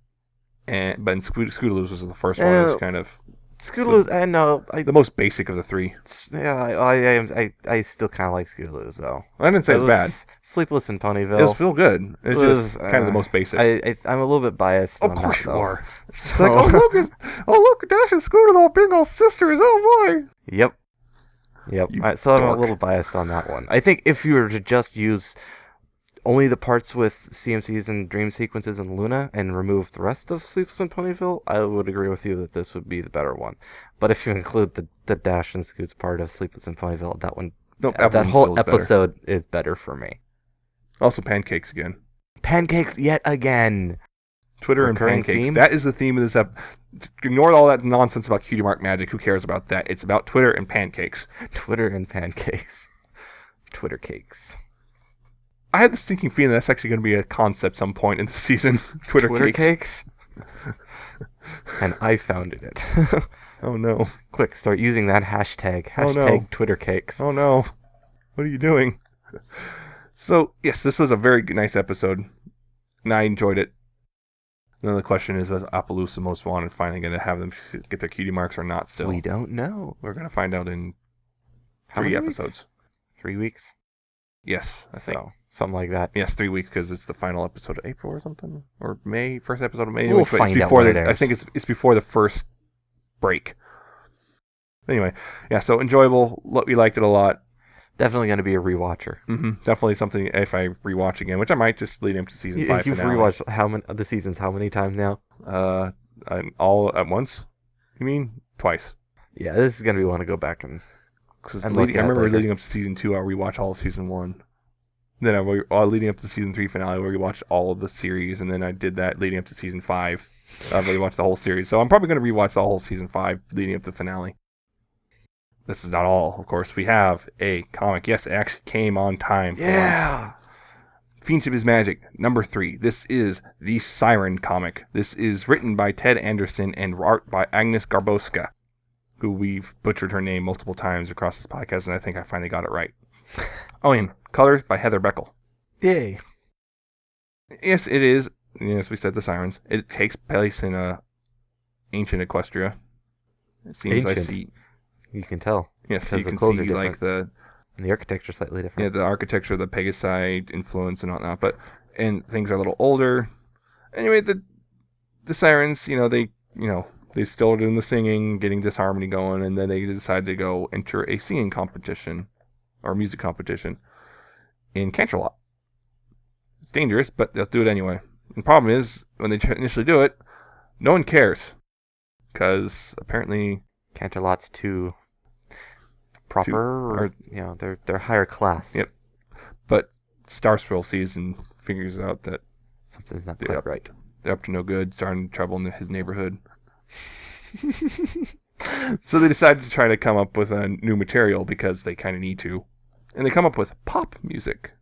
E: But Scootaloo's was the first one. It was kind of
D: Scootaloo's,
E: the most basic of the 3.
D: yeah, I still kind of like Scootaloo's, though.
E: I didn't say it was bad.
D: Sleepless in Ponyville.
E: It was feel good. It's just kind of the most basic.
D: I'm a little bit biased on that, though.
E: Of course you are.
D: So,
E: It's like, look, Dash and Scootaloo, big old sisters. Oh, boy.
D: Yep. So I'm a
E: dork.
D: little biased on that one. I think if you were to just use only the parts with CMCs and dream sequences and Luna and remove the rest of Sleepless in Ponyville, I would agree with you that this would be the better one. But if you include the Dash and Scoots part of Sleepless in Ponyville, that one,
E: Nope,
D: that whole episode is better for me.
E: Also, pancakes again.
D: Pancakes yet again.
E: Twitter and
D: Recurring
E: pancakes.
D: theme?
E: That is the theme of this episode. Ignore all that nonsense about Cutie Mark magic. Who cares about that? It's about Twitter and pancakes.
D: Twitter and pancakes. Twitter cakes.
E: I had this stinking feeling that's actually going to be a concept some point in the season. Twitter cakes.
D: And I founded it.
E: Oh no.
D: Quick, start using that hashtag.
E: Oh, no.
D: Hashtag Twitter cakes.
E: Oh no. What are you doing? So, yes, this was a very nice episode. And I enjoyed it. Then the question is, was Appaloosa Most Wanted finally going to have them get their cutie marks or not still?
D: We don't know.
E: We're going to find out in
D: How
E: 3
D: many
E: episodes.
D: weeks? 3 weeks?
E: Yes, I think.
D: So, something like that.
E: Yes, 3 weeks because it's the final episode of April or something, or May, first episode of May.
D: We'll
E: but
D: find
E: it's
D: out
E: before
D: when
E: the,
D: it
E: I
D: airs.
E: think it's before the first break. Anyway, yeah, so enjoyable. We liked it a lot.
D: Definitely going to be a rewatcher.
E: Definitely something if I rewatch again, which I might just lead into season 5.
D: You've
E: finale.
D: rewatched the seasons how many times now?
E: All at once. You mean twice?
D: Yeah, this is going to be one to go back and
E: Because
D: And
E: I
D: look at
E: remember
D: later.
E: leading up to season 2, I'll rewatch all of season 1. Then leading up to season 3 finale, where we watched all of the series, and then I did that leading up to season 5. I've already watched the whole series, so I'm probably going to rewatch the whole season 5 leading up to the finale. This is not all, of course. We have a comic. Yes, it actually came on time. For once. Fiendship is Magic, number 3. This is the Siren comic. This is written by Ted Anderson and art by Agnes Garboska, who we've butchered her name multiple times across this podcast, and I think I finally got it right. Oh, and colors by Heather Beckel.
D: Yay.
E: Yes, it is. Yes, we said the Sirens. It takes place in ancient Equestria. It seems I
D: Ancient.
E: see.
D: You can tell.
E: Yes,
D: Because
E: you
D: the
E: can
D: clothes
E: see
D: are
E: like
D: different.
E: the
D: And the architecture is slightly different.
E: the architecture, the Pegasi influence and whatnot. But and things are a little older. Anyway, the sirens, they still are doing the singing, getting disharmony going, and then they decide to go enter a singing competition or music competition in Canterlot. It's dangerous, but they'll do it anyway. And the problem is, when they initially do it, no one cares. Because apparently
D: Canterlot's too proper, they're higher class.
E: Yep. But Starswirl sees and figures out that
D: something's not quite right.
E: They're up to no good, starting trouble in his neighborhood. So they decided to try to come up with a new material because they kind of need to. And they come up with pop music.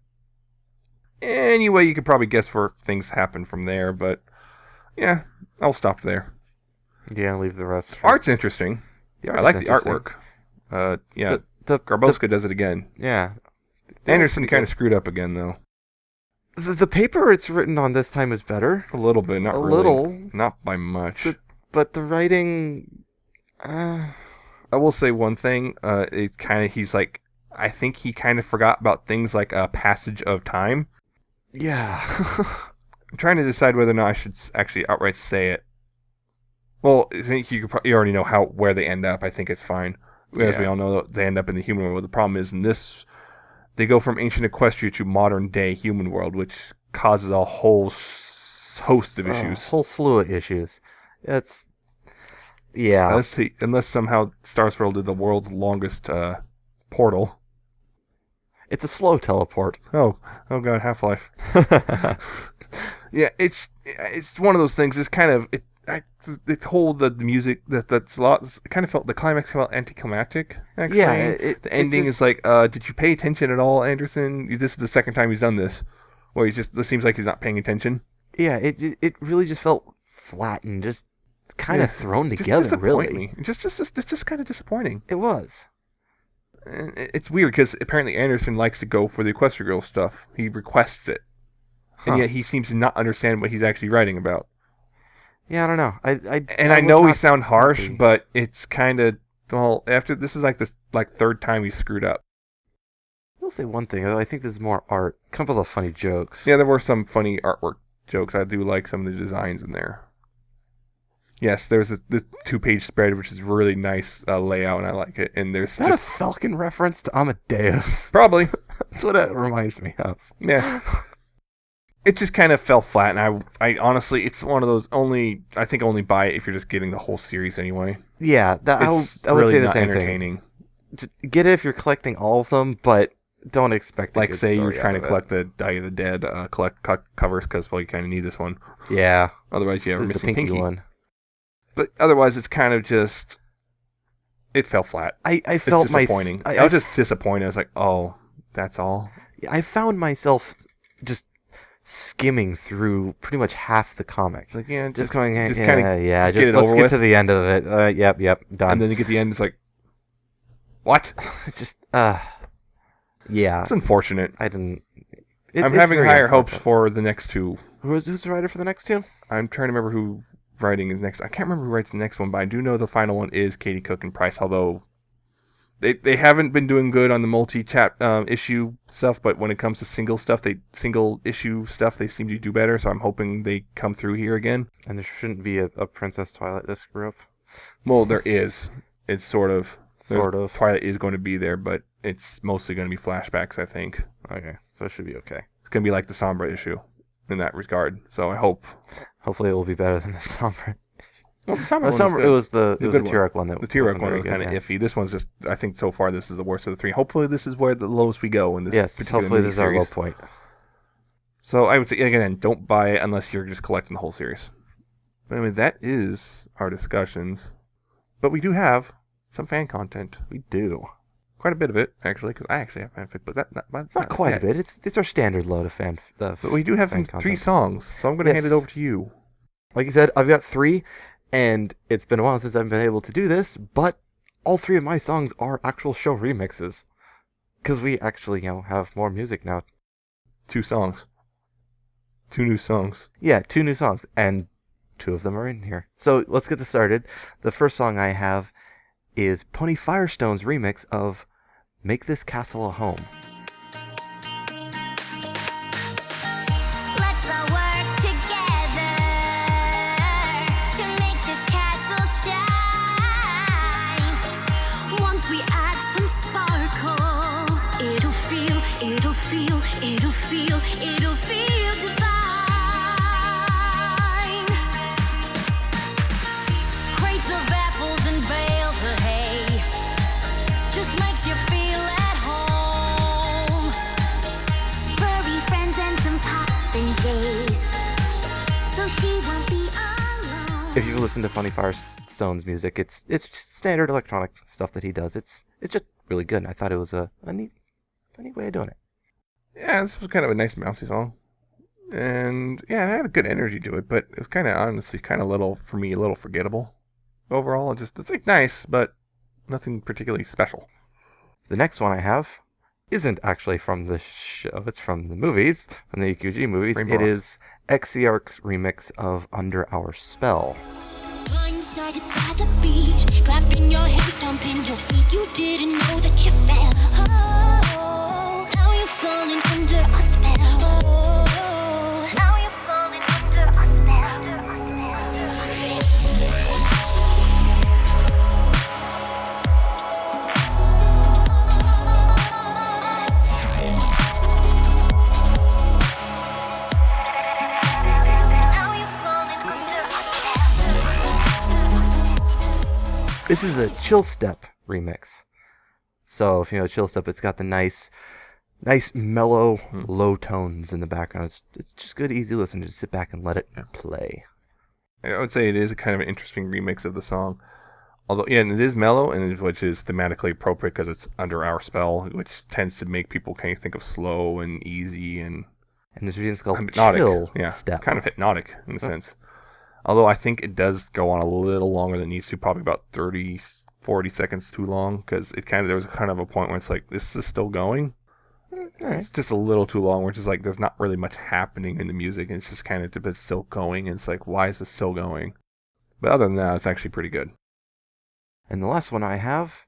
E: Anyway, you could probably guess where things happen from there, but yeah, I'll stop there.
D: Yeah, leave the rest.
E: Art's interesting. I like the artwork. Garboska does it again.
D: Yeah.
E: Anderson kind of screwed up again, though.
D: The paper it's written on this time is better.
E: A little bit, not really.
D: Little.
E: Not by much.
D: But the writing...
E: I will say one thing. He's like... I think he kind of forgot about things like a passage of time.
D: Yeah.
E: I'm trying to decide whether or not I should actually outright say it. Well, I think you already know where they end up. I think it's fine. As we all know, they end up in the human world. The problem is in this, they go from ancient Equestria to modern day human world, which causes a whole host of issues.
D: A whole slew of issues.
E: Unless somehow Starswirl did the world's longest portal.
D: It's a slow teleport.
E: Oh god, Half-Life. Yeah, it's one of those things. It's kind of the music that's a lot. It kind of felt the climax felt anticlimactic. Actually,
D: yeah.
E: The ending is like, did you pay attention at all, Anderson? This is the second time he's done this. Well, it seems like he's not paying attention.
D: Yeah, it really just felt flat and just kind of thrown together. Really,
E: it's just kind of disappointing.
D: It was.
E: And it's weird because apparently Anderson likes to go for the Equestria Girl stuff. He requests it, and yet he seems to not understand what he's actually writing about.
D: Yeah, I don't know.
E: I know we sound harsh, but it's kind of after this is like third time he screwed up.
D: I'll say one thing. I think there's more art. A couple of funny jokes.
E: Yeah, there were some funny artwork jokes. I do like some of the designs in there. Yes, there's this 2-page spread, which is really nice layout, and I like it. And there's
D: a Falcon reference to Amadeus?
E: Probably.
D: That's what it reminds me of.
E: Yeah. It just kind of fell flat, and I honestly, it's one of those only buy it if you're just getting the whole series anyway.
D: Yeah, I would
E: really
D: say the
E: not
D: same
E: entertaining.
D: Thing. Get it if you're collecting all of them, but don't expect
E: like say you're trying to collect the Die of the Dead covers because you kind of need this one.
D: Yeah.
E: Otherwise, you have a missing
D: the pinky one.
E: But otherwise, it's kind of just it fell flat.
D: I felt
E: disappointing. I was just disappointed. I was like, oh, that's all.
D: I found myself just skimming through pretty much half the comic.
E: Like, yeah,
D: let's
E: get
D: to the end of it. Yep, done.
E: And then you get the end, it's like, what?
D: It's just, yeah.
E: It's unfortunate.
D: I'm
E: having higher hopes for the next two.
D: Who's the writer for the next two?
E: I'm trying to remember who writing is next. I can't remember who writes the next one, but I do know the final one is Katie Cook and Price, although they haven't been doing good on the multi-chap issue stuff, but when it comes to single issue stuff, they seem to do better, so I'm hoping they come through here again.
D: And there shouldn't be a Princess Twilight disc group?
E: Well, there is. It's sort of. Twilight is going to be there, but it's mostly going to be flashbacks, I think.
D: Okay, so it should be okay.
E: It's going to be like the Sombra issue in that regard, so I hope.
D: Hopefully it will be better than the Sombra.
E: Well, the Sombra
D: it was the T-Rex one.
E: The T-Rex one was kind of iffy. This one's just, I think so far this is the worst of the three. Hopefully this is where the lowest we go in this particular
D: hopefully this is our low point.
E: So I would say, again, don't buy it unless you're just collecting the whole series. But anyway, that is our discussions. But we do have some fan content.
D: We do.
E: Quite a bit of it, actually, because I actually have fanfic, but
D: not quite a bit. It's our standard load of fan.
E: But we do have 3 songs, so I'm going to hand it over to you.
D: Like you said, I've got 3, and it's been a while since I've been able to do this, but all 3 of my songs are actual show remixes. Because we actually, have more music now.
E: 2 songs. 2 new songs.
D: Yeah, 2 new songs, and 2 of them are in here. So let's get this started. The first song I have is Pony Firestone's remix of Make This Castle a Home.
F: it'll feel divine. Crates of apples and bales of hay just makes you feel at home. Furry friends and some popinjays, so she won't be alone.
D: If you've listened to Funny Firestone's music, it's just standard electronic stuff that he does. It's just really good. And I thought it was a neat way of doing it.
E: Yeah, this was kind of a nice bouncy song. And yeah, it had a good energy to it, but it was kind of honestly kind of little forgettable. Overall, it's like nice, but nothing particularly special.
D: The next one I have isn't actually from the show. It's from the movies, from the EQG movies.
E: Rainbow
D: It
E: Rocks.
D: is XCR's remix of Under Our Spell.
F: Blindsided by the beach, clapping your hands, stomping your feet. You didn't know that you fell. Oh, now you're falling under a spell. Oh, now you're falling under a
D: This is a chill step remix. So if you know chill step, it's got the nice mellow low tones in the background. It's just good, easy listen. Just sit back and let it play.
E: I would say it is a kind of an interesting remix of the song. Although, yeah, and it is mellow, which is thematically appropriate because it's Under Our Spell, which tends to make people kind of think of slow and easy and
D: this reading's called
E: hypnotic.
D: chill
E: Yeah,
D: step.
E: it's kind of hypnotic in a sense. Although I think it does go on a little longer than it needs to, probably about 30, 40 seconds too long, because there was kind of a point where it's like, this is still going? It's just a little too long, which is like, there's not really much happening in the music, and it's just kind of, it's still going, and it's like, why is this still going? But other than that, it's actually pretty good.
D: And the last one I have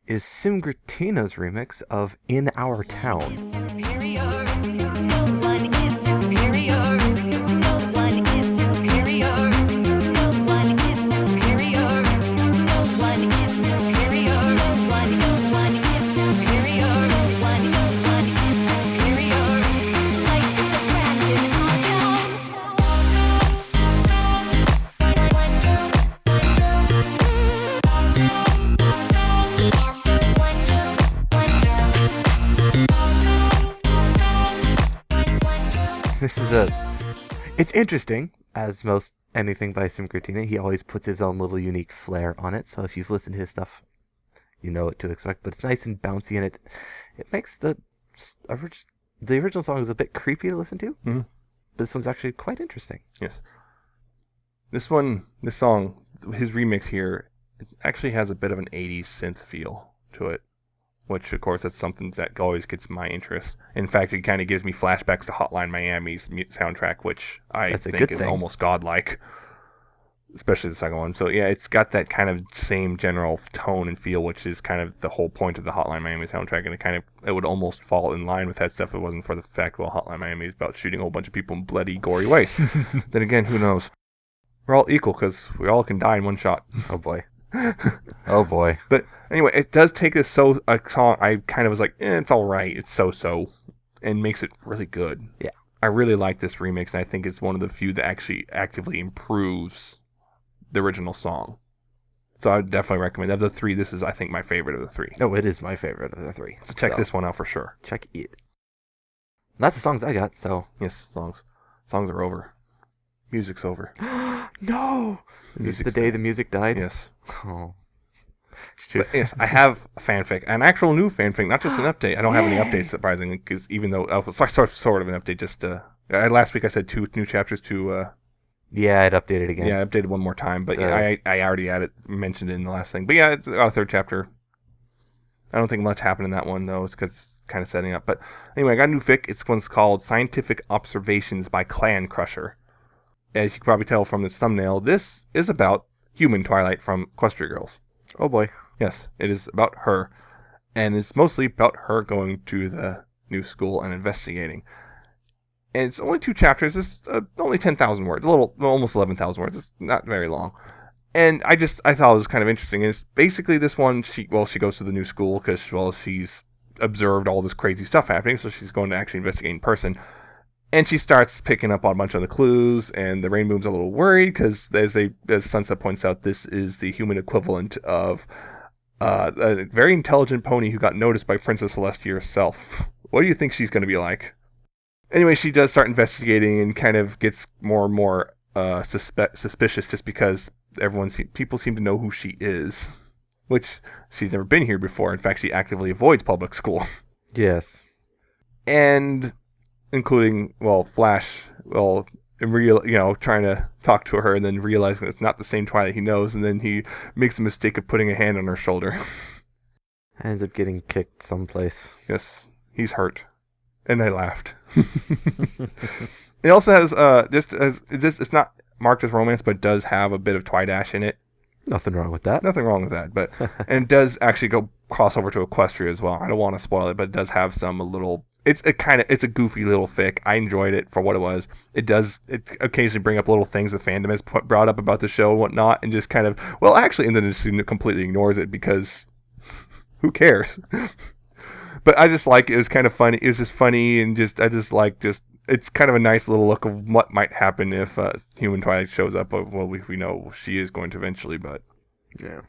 D: is Simgratina's remix of In Our Town.
F: superior. No one is superior. No one is superior. No one is superior. No one is superior. No one is superior. No one is superior. Life is a brand in our town.
D: This is it's interesting, as most anything by Simgratina. He always puts his own little unique flair on it, so if you've listened to his stuff, you know what to expect. But it's nice and bouncy, and it makes the original song is a bit creepy to listen to.
E: Mm-hmm.
D: But this one's actually quite interesting.
E: Yes. This song, his remix here, it actually has a bit of an 80s synth feel to it, which, of course, that's something that always gets my interest. In fact, it kind of gives me flashbacks to Hotline Miami's soundtrack, which I think is almost godlike, especially the second one. So, yeah, it's got that kind of same general tone and feel, which is kind of the whole point of the Hotline Miami soundtrack, and it would almost fall in line with that stuff if it wasn't for the fact, well, Hotline Miami is about shooting a whole bunch of people in bloody, gory ways. Then again, who knows? We're all equal because we all can die in one shot.
D: Oh boy. Oh boy.
E: But anyway, it does take a song I kind of was like, it's all right, it's so, and makes it really good.
D: Yeah.
E: I really like this remix, and I think it's one of the few that actually actively improves the original song. So I would definitely recommend. Of the three, this is, I think, my favorite of the three.
D: Oh, it is my favorite of the three.
E: So check this one out for sure.
D: Check it. That's the songs I got, so.
E: Yes, songs are over. Music's over.
D: No! Is this the day the music died?
E: Yes.
D: Oh.
E: But yes, I have a fanfic, an actual new fanfic, not just an update. I don't have any updates, surprisingly, because even though it's sort of an update, just last week I said 2 new chapters to.
D: Yeah, I'd update it again.
E: Yeah, I updated one more time, but yeah, I already mentioned it in the last thing. But yeah, it's about a third chapter. I don't think much happened in that one though. It's because it's kind of setting up. But anyway, I got a new fic. It's one's called "Scientific Observations by Clan Crusher." As you can probably tell from this thumbnail, this is about human Twilight from Equestria Girls.
D: Oh boy.
E: Yes, it is about her. And it's mostly about her going to the new school and investigating. And it's only 2 chapters. It's only 10,000 words. Almost 11,000 words. It's not very long. And I thought it was kind of interesting. It's basically this one, she goes to the new school because, she's observed all this crazy stuff happening, so she's going to actually investigate in person. And she starts picking up on a bunch of the clues, and the Rain Moon's a little worried because, as Sunset points out, this is the human equivalent of a very intelligent pony who got noticed by Princess Celestia herself. What do you think she's going to be like? Anyway, she does start investigating and kind of gets more and more suspicious just because people seem to know who she is, which she's never been here before. In fact, she actively avoids public school.
D: Yes.
E: And including, Flash, trying to talk to her and then realizing it's not the same Twilight he knows, and then he makes the mistake of putting a hand on her shoulder.
D: Ends up getting kicked someplace.
E: Yes, he's hurt. And I laughed. It also has, it's not marked as romance, but it does have a bit of Twidash in it.
D: Nothing wrong with that.
E: Nothing wrong with that, but and it does actually go cross over to Equestria as well. I don't want to spoil it, but it does have a little. It's a goofy little fic. I enjoyed it for what it was. It occasionally bring up little things the fandom has brought up about the show and whatnot, and just kind of and then just completely ignores it because who cares? But I just like it. It was kind of funny. It was just funny, and it's kind of a nice little look of what might happen if human Twilight shows up. Well, we know she is going to eventually, but
D: yeah,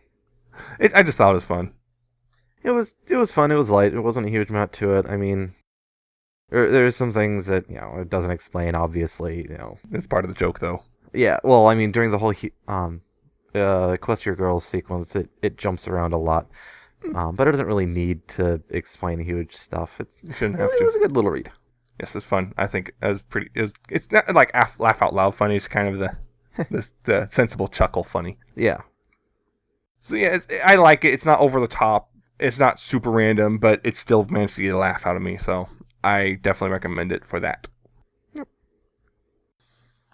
E: I just thought it was fun.
D: It was fun. It was light. It wasn't a huge amount to it. I mean, there's some things that it doesn't explain. Obviously,
E: it's part of the joke, though.
D: Yeah. Well, I mean, during the whole Equestria Girls sequence, it jumps around a lot. But it doesn't really need to explain huge stuff.
E: You shouldn't have to.
D: It was a good little read.
E: Yes, it's fun. I think it was pretty. It's not like laugh out loud funny. It's kind of the sensible chuckle funny.
D: Yeah.
E: So yeah, I like it. It's not over the top. It's not super random, but it still managed to get a laugh out of me. So I definitely recommend it for that.
D: Yep.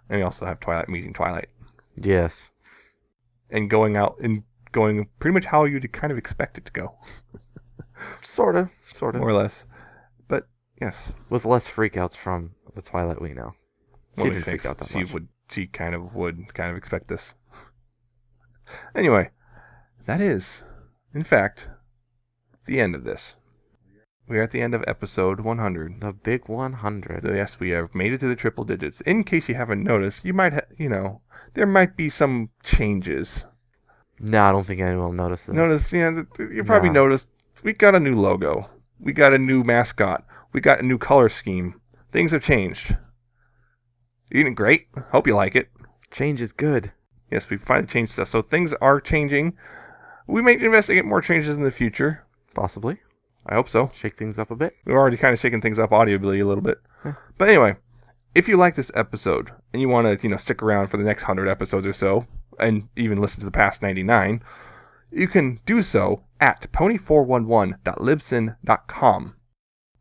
E: And we also have Twilight meeting Twilight.
D: Yes.
E: And going pretty much how you'd kind of expect it to go.
D: Sort of.
E: More or less. But, yes.
D: With less freakouts from the Twilight we know. She didn't freak out that much.
E: She kind of expect this. Anyway, that is, in fact, the end of this. We are at the end of episode 100.
D: The big 100.
E: Yes, we have made it to the triple digits. In case you haven't noticed, you might there might be some changes.
D: No, I don't think anyone will notice this.
E: You probably noticed we got a new logo. We got a new mascot. We got a new color scheme. Things have changed. Isn't it great? Hope you like it.
D: Change is good.
E: Yes, we finally changed stuff. So things are changing. We may investigate more changes in the future.
D: Possibly.
E: I hope so.
D: Shake things up a bit.
E: We're already kind of shaking things up audibly a little bit. But anyway, if you like this episode and you want to, stick around for the next 100 episodes or so, and even listen to the past 99, you can do so at pony411.libsyn.com.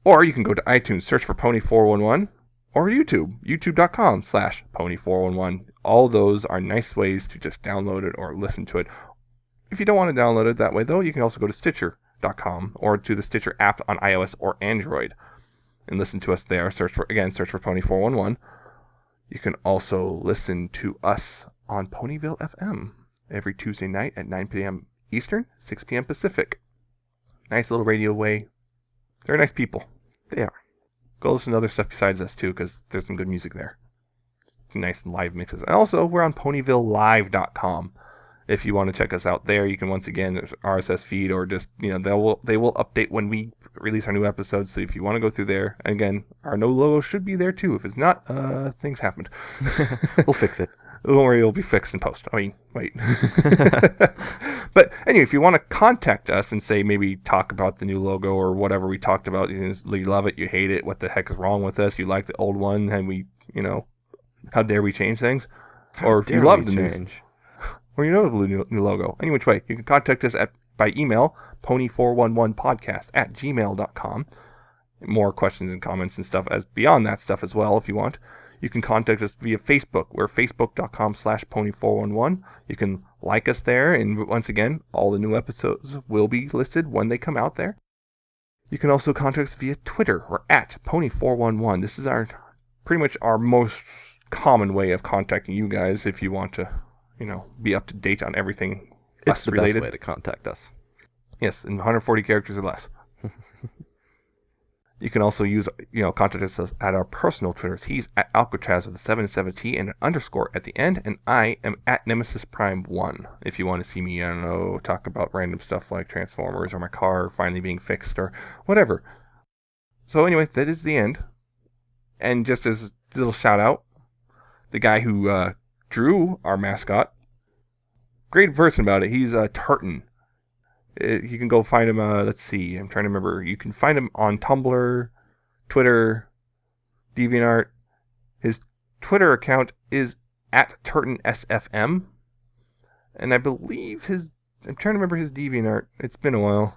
E: Or you can go to iTunes, search for Pony411, or YouTube, youtube.com/pony411. All those are nice ways to just download it or listen to it. If you don't want to download it that way, though, you can also go to Stitcher.com or to the Stitcher app on iOS or Android and listen to us there. Search for Pony411. You can also listen to us on Ponyville FM every Tuesday night at 9 p.m. Eastern, 6 p.m. Pacific. Nice little radio way. They're nice people.
D: They are.
E: Go listen to other stuff besides us, too, because there's some good music there. Nice live mixes. And also, we're on PonyvilleLive.com. If you want to check us out there, you can once again RSS feed or just, they will update when we release our new episodes. So if you want to go through there, again, our no logo should be there too. If it's not, things happened.
D: We'll fix it.
E: Don't worry, it'll be fixed in post. I mean, wait. But anyway, if you want to contact us and say maybe talk about the new logo or whatever we talked about, you love it, you hate it, what the heck is wrong with us, you like the old one, and we, how dare we change things? Or you love the new or the new logo. Any which way, you can contact us by email, pony411podcast@gmail.com. More questions and comments and stuff as beyond that stuff as well if you want. You can contact us via Facebook. We're facebook.com/pony411. You can like us there, and once again, all the new episodes will be listed when they come out there. You can also contact us via Twitter. We're at pony411. This is pretty much our most common way of contacting you guys if you want to, be up to date on everything.
D: It's the
E: related.
D: best way to contact us.
E: Yes, in 140 characters or less. You can also use, contact us at our personal Twitters. He's at Alca7raz with a 7-7-T and an underscore at the end, and I am at Nemesis Prime 1. If you want to see me, I don't know, talk about random stuff like Transformers or my car finally being fixed or whatever. So anyway, that is the end. And just as a little shout out, the guy who drew our mascot, great person about it. He's Tartan. You can go find him, let's see, I'm trying to remember. You can find him on Tumblr, Twitter, DeviantArt. His Twitter account is at TurtonSFM. And I believe I'm trying to remember his DeviantArt. It's been a while.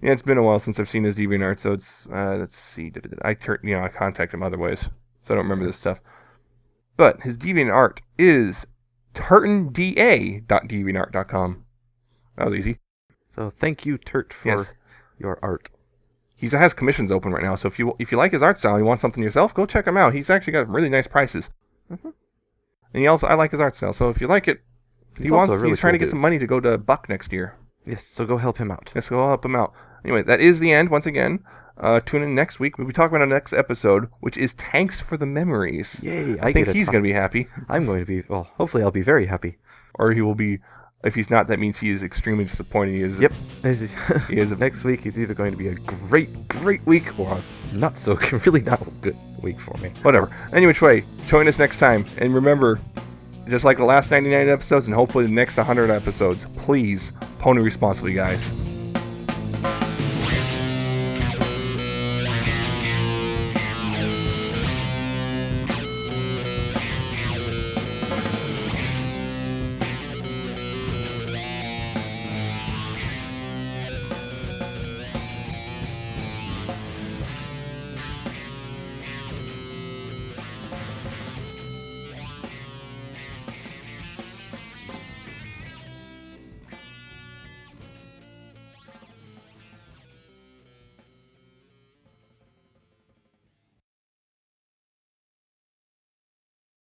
E: Yeah, it's been a while since I've seen his DeviantArt, so it's, let's see. I contact him otherwise, so I don't remember this stuff. But his DeviantArt is turtonda.deviantart.com. That was easy.
D: So thank you, Turt, for your art.
E: He has commissions open right now, so if you like his art style and you want something yourself, go check him out. He's actually got really nice prices. Mm-hmm. And I like his art style, so if you like it, he's trying to get some money to go to Buck next year.
D: Yes, so go help him out.
E: Yes, go help him out. Anyway, that is the end once again. Tune in next week. We'll be talking about our next episode, which is Tanks for the Memories.
D: Yay,
E: I think he's going to be happy.
D: I'm going to be, well, hopefully I'll be very happy.
E: Or he will be. If he's not, that means he is extremely disappointed.
D: Yep.
E: He is.
D: Next week is either going to be a great week or a not so really not good week for me.
E: Whatever. Any which way, join us next time. And remember, just like the last 99 episodes and hopefully the next 100 episodes, please pony responsibly, guys.